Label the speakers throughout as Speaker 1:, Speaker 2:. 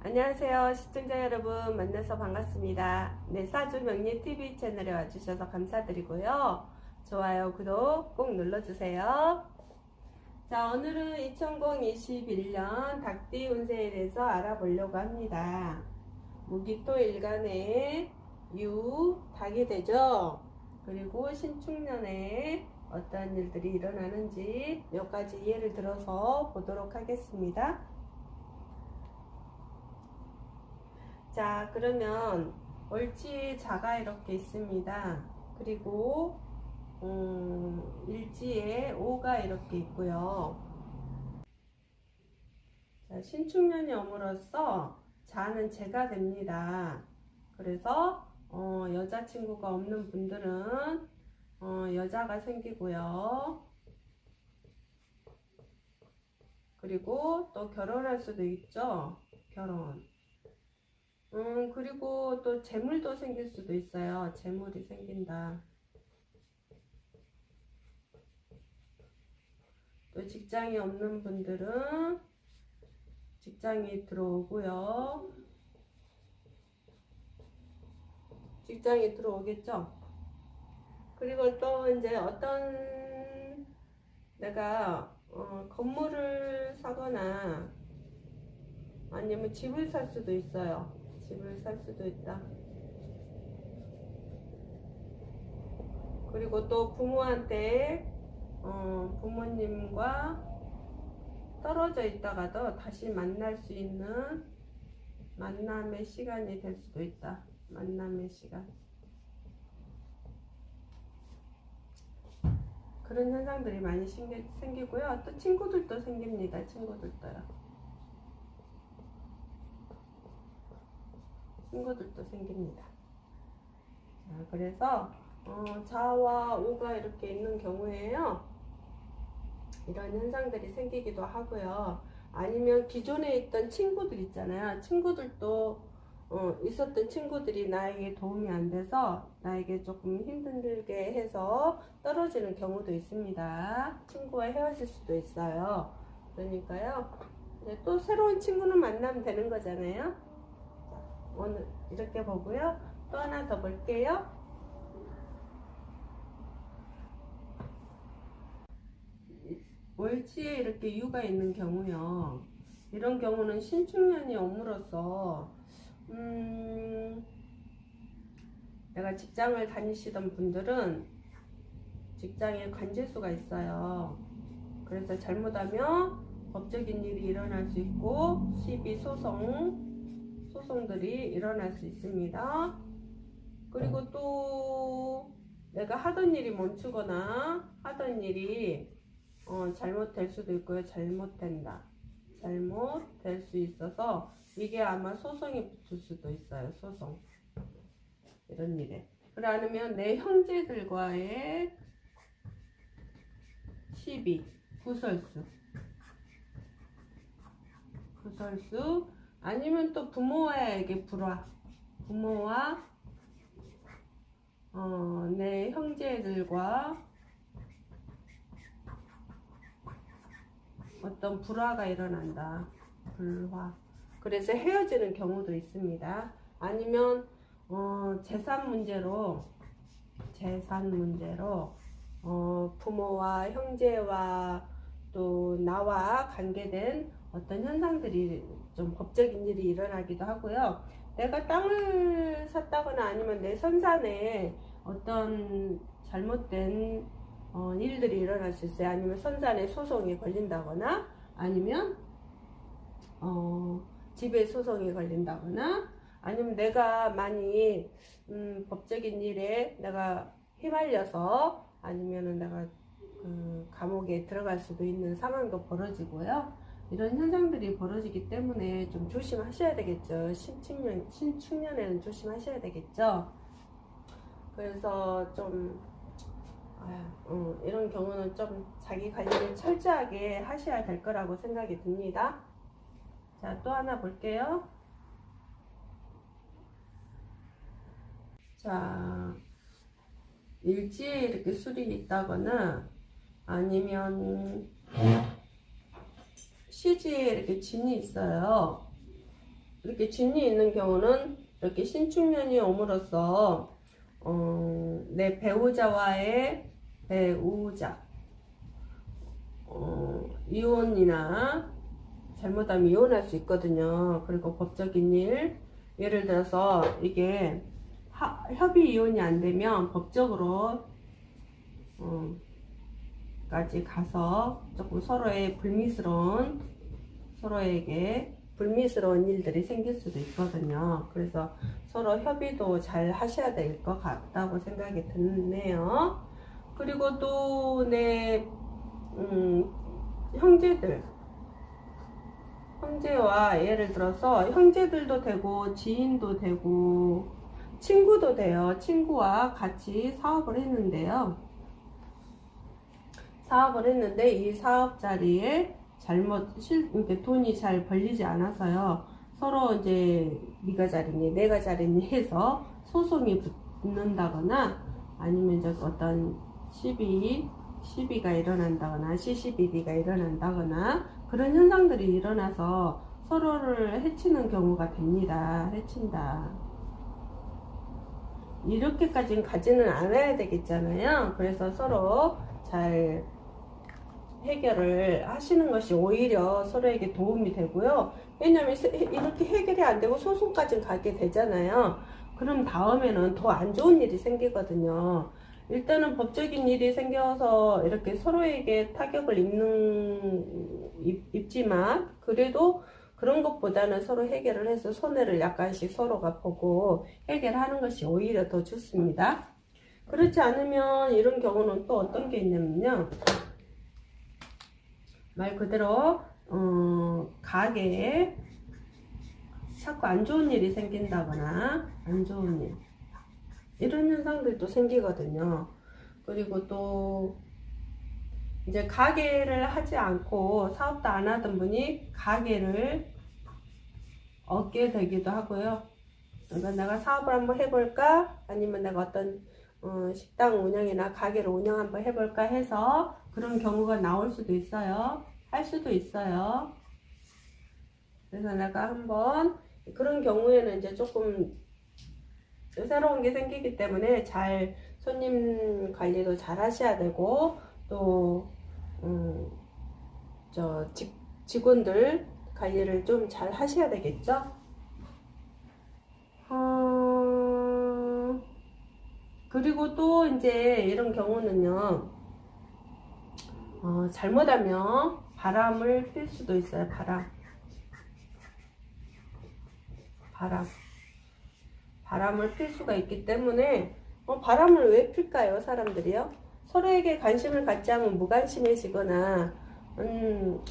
Speaker 1: 안녕하세요. 시청자 여러분 만나서 반갑습니다. 네, 사주명리 TV 채널에 와주셔서 감사드리고요. 좋아요, 구독 꼭 눌러주세요. 자, 오늘은 2021년 닭띠 운세에 대해서 알아보려고 합니다. 무기토 일간에 닭이 되죠. 그리고 신축년에 어떤 일들이 일어나는지 몇 가지 예를 들어서 보도록 하겠습니다. 자, 그러면 월지자가 이렇게 있습니다. 그리고 일지에 오가 이렇게 있고요. 자, 신축년이 옴으로써 자는 재가 됩니다. 그래서 여자친구가 없는 분들은 여자가 생기고요. 그리고 또 결혼할 수도 있죠. 결혼. 그리고 또 재물도 생길 수도 있어요. 재물이 생긴다. 또 직장이 없는 분들은 직장이 들어오고요. 직장이 들어오겠죠. 그리고 또 이제 어떤 내가 건물을 사거나 아니면 집을 살 수도 있어요. 집을 살 수도 있다. 그리고 또 부모한테 부모님과 떨어져 있다가도 다시 만날 수 있는 만남의 시간이 될 수도 있다. 만남의 시간. 그런 현상들이 많이 생기고요. 또 친구들도 생깁니다. 친구들도요. 친구들도 생깁니다. 자, 그래서 자와 오가 이렇게 있는 경우에요. 이런 현상들이 생기기도 하고요. 아니면 기존에 있던 친구들 있잖아요. 친구들도 있었던 친구들이 나에게 도움이 안 돼서 나에게 조금 힘들게 해서 떨어지는 경우도 있습니다. 친구와 헤어질 수도 있어요. 그러니까요. 또 새로운 친구는 만나면 되는 거잖아요. 오늘 이렇게 보고요. 또 하나 더 볼게요. 월지에 이렇게 유가 있는 경우요. 이런 경우는 신축년이 옴으로써 내가 직장을 다니시던 분들은 직장에 관제수가 있어요. 그래서 잘못하면 법적인 일이 일어날 수 있고 시비 소송들이 일어날 수 있습니다. 그리고 또 내가 하던 일이 멈추거나 하던 일이 잘못될 수도 있고요. 잘못될 수 있어서 이게 아마 소송이 붙을 수도 있어요. 소송. 이런 일에. 그래 아니면 내 형제들과의 시비, 구설수 아니면 또 부모에게 불화. 부모와 내 형제들과 어떤 불화가 일어난다. 불화. 그래서 헤어지는 경우도 있습니다. 아니면 재산 문제로 부모와 형제와 또 나와 관계된 어떤 현상들이 좀 법적인 일이 일어나기도 하고요. 내가 땅을 샀다거나 아니면 내 선산에 어떤 잘못된 일들이 일어날 수 있어요. 아니면 선산에 소송이 걸린다거나 아니면 집에 소송이 걸린다거나 아니면 내가 많이 법적인 일에 내가 휘말려서 아니면은 내가 감옥에 들어갈 수도 있는 상황도 벌어지고요. 이런 현상들이 벌어지기 때문에 좀 조심하셔야 되겠죠. 신축년에는 조심하셔야 되겠죠. 그래서 좀 이런 경우는 좀 자기 관리를 철저하게 하셔야 될 거라고 생각이 듭니다. 자, 또 하나 볼게요. 자, 일지에 이렇게 술이 있다거나 아니면 시지에 이렇게 진이 있어요. 이렇게 진이 있는 경우는 이렇게 신축년이 옴으로써 내 배우자와의 이혼이나 잘못하면 이혼할 수 있거든요. 그리고 법적인 일, 예를 들어서 이게 협의 이혼이 안 되면 법적으로 까지 가서 조금 서로에게 불미스러운 일들이 생길 수도 있거든요. 그래서 서로 협의도 잘 하셔야 될 것 같다고 생각이 드네요. 그리고 또 내 형제와 예를 들어서 형제들도 되고 지인도 되고 친구도 돼요. 친구와 같이 사업을 했는데 이 사업 자리에 이렇게 돈이 잘 벌리지 않아서요. 서로 이제 네가 잘했니 내가 잘했니 해서 소송이 붙는다거나 아니면 이제 어떤 시비가 일어난다거나 시시비비가 일어난다거나 그런 현상들이 일어나서 서로를 해치는 경우가 됩니다. 해친다. 이렇게까지는 가지는 않아야 되겠잖아요. 그래서 서로 잘 해결을 하시는 것이 오히려 서로에게 도움이 되고요. 왜냐면 이렇게 해결이 안 되고 소송까지 가게 되잖아요. 그럼 다음에는 더 안 좋은 일이 생기거든요. 일단은 법적인 일이 생겨서 이렇게 서로에게 타격을 입지만 그래도 그런 것보다는 서로 해결을 해서 손해를 약간씩 서로가 보고 해결하는 것이 오히려 더 좋습니다. 그렇지 않으면 이런 경우는 또 어떤 게 있냐면요. 말 그대로 가게에 자꾸 안 좋은 일이 생긴다거나 안 좋은 일 이런 현상들도 생기거든요. 그리고 또 이제 가게를 하지 않고 사업도 안 하던 분이 가게를 얻게 되기도 하고요. 그러니까 내가 사업을 한번 해볼까 아니면 내가 어떤 식당 운영이나 가게를 운영 한번 해볼까 해서 그런 경우가 나올 수도 있어요. 할 수도 있어요. 그래서 내가 한번 그런 경우에는 이제 조금 새로운 게 생기기 때문에 잘 손님 관리도 잘 하셔야 되고 또 직원들 관리를 좀 잘 하셔야 되겠죠. 그리고 또 이제 이런 경우는요. 잘못하면 바람을 필 수도 있어요. 바람을 필 수가 있기 때문에 바람을 왜 필까요? 사람들이요? 서로에게 관심을 갖지 않으면 무관심해지거나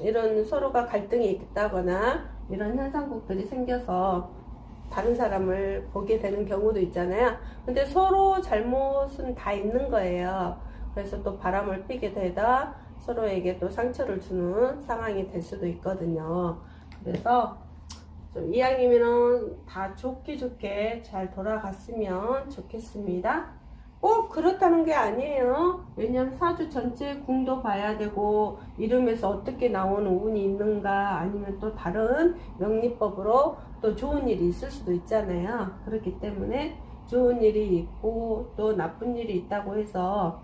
Speaker 1: 이런 서로가 갈등이 있다거나 이런 현상국들이 생겨서 다른 사람을 보게 되는 경우도 있잖아요. 근데 서로 잘못은 다 있는 거예요. 그래서 또 바람을 피게 되다 서로에게 또 상처를 주는 상황이 될 수도 있거든요. 그래서 좀 이왕이면 다 좋게 잘 돌아갔으면 좋겠습니다. 꼭 그렇다는 게 아니에요. 왜냐면 사주 전체 궁도 봐야 되고 이름에서 어떻게 나오는 운이 있는가 아니면 또 다른 명리법으로 또 좋은 일이 있을 수도 있잖아요. 그렇기 때문에 좋은 일이 있고 또 나쁜 일이 있다고 해서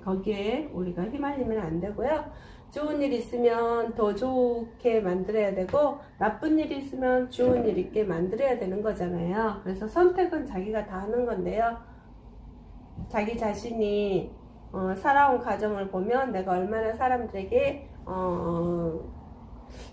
Speaker 1: 거기에 우리가 휘말리면 안 되고요. 좋은 일 있으면 더 좋게 만들어야 되고 나쁜 일 있으면 좋은 일 있게 만들어야 되는 거잖아요. 그래서 선택은 자기가 다 하는 건데요. 자기 자신이 살아온 과정을 보면 내가 얼마나 사람들에게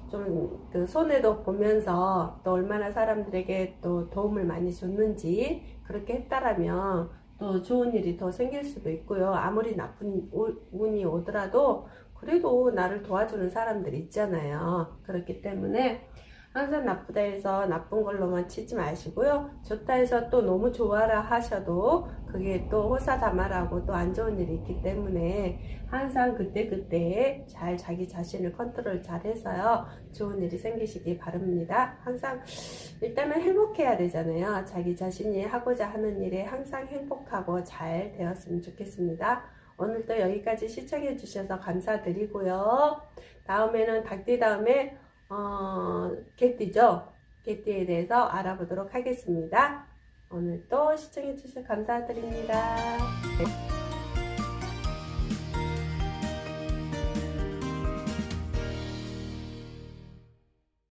Speaker 1: 좀 그 손해도 보면서 또 얼마나 사람들에게 또 도움을 많이 줬는지 그렇게 했다라면 또 좋은 일이 더 생길 수도 있고요. 아무리 나쁜 운이 오더라도 그래도 나를 도와주는 사람들이 있잖아요. 그렇기 때문에 항상 나쁘다 해서 나쁜 걸로만 치지 마시고요. 좋다 해서 또 너무 좋아라 하셔도 그게 또 호사다마라고 또 안 좋은 일이 있기 때문에 항상 그때 잘 자기 자신을 컨트롤 잘 해서요. 좋은 일이 생기시기 바랍니다. 항상 일단은 행복해야 되잖아요. 자기 자신이 하고자 하는 일에 항상 행복하고 잘 되었으면 좋겠습니다. 오늘도 여기까지 시청해 주셔서 감사드리고요. 다음에는 닭띠 다음에 개띠죠. 개띠에 대해서 알아보도록 하겠습니다. 오늘 또 시청해주셔서 감사드립니다.